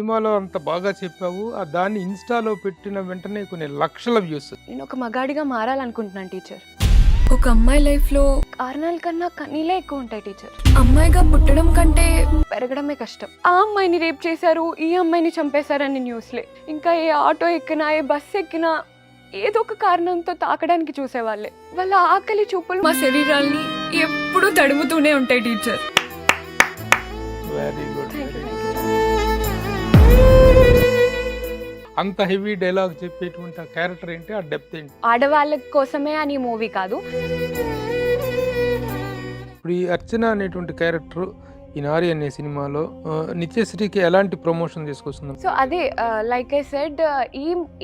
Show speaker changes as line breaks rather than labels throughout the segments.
సినిమాలో అంత బాగా చెప్పావు. దాన్ని ఇన్‌స్టాలో పెట్టిన వెంటనే కొన్ని లక్షల వ్యూస్.
నేను ఒక మగాడిగా మారాలనుకుంటున్నాను టీచర్.
ఒక అమ్మాయి లైఫ్లో
కారణాల కన్నా కన్నీలే ఎక్కువ ఉంటాయి టీచర్.
అమ్మాయిగా పుట్టడం కంటే
పెరగడమే కష్టం. ఆ అమ్మాయిని రేప్ చేశారు, ఈ అమ్మాయిని చంపేశారని న్యూస్లే. ఇంకా ఏ ఆటో ఎక్కినా, ఏ బస్ ఎక్కినా ఏదో ఒక కారణంతో తాకడానికి చూసేవాళ్ళే. వాళ్ళ ఆకలి చూపులు
మా శరీరాల్ని ఎప్పుడూ తడుముతూనే ఉంటాయి teacher.
Very good.
Thank you.
అంత హెవీ డైలాగ్ చెప్పేటువంటి ఆ క్యారెక్టర్ ఏంటి? ఆ డెప్త్ ఏంటి?
ఆడవాళ్ళ కోసమే అని మూవీ కాదు.
ఇప్పుడు ఈ అర్చన అనేటువంటి క్యారెక్టర్ ఈ నారి అనే సినిమాలో నిత్యశ్రీకి ఎలాంటి ప్రమోషన్ తీసుకొస్తుంది?
సో అదే లైక్ ఐ సెడ్,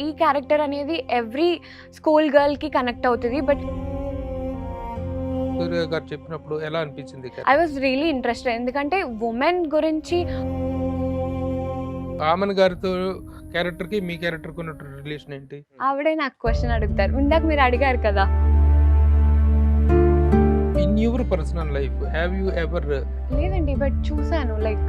ఈ క్యారెక్టర్ అనేది ఎవ్రీ స్కూల్ గర్ల్ కి కనెక్ట్ అవుతుంది. బట్
సూర్య గారు చెప్పినప్పుడు ఎలా అనిపించింది?
I was really interested. ఎందుకంటే ఉమెన్ గురించి
ఆమన్ గారితో క్యారెక్టర్ కి మీ క్యారెక్టర్ కి ఉన్నటువంటి రిలేషన్ ఏంటి?
ఆవిడే నాకు క్వశ్చన్ అడుగుతారు. ఇందాక మీరు అడిగారు కదా.
In your personal life have you ever?
లేదండి, బట్ చూసాను. లైక్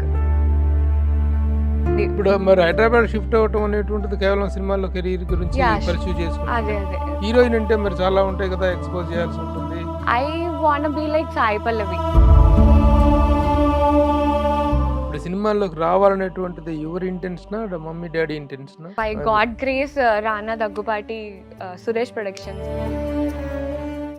ఇప్పుడు మరి హైదరాబాద్ షిఫ్ట్ అవటం అనేటువంటిది కేవలం సినిమాల్లో కెరీర్ గురించి
Yeah,
పర్సూ చేసుకుంటారు.
అదే
హీరోయిన్ అంటే మరి చాలా ఉంటాయి కదా, ఎక్స్పోజ్ చేయాల్సి ఉంటుంది.
I want be like Sai Pallavi.
ఇప్పుడు సినిమాల్లోకి రావాలనేటువంటిది యువర్ ఇంటెన్షనా, మమ్మీ డాడీ ఇంటెన్షనా?
By God grace Rana Daggubati Suresh productions.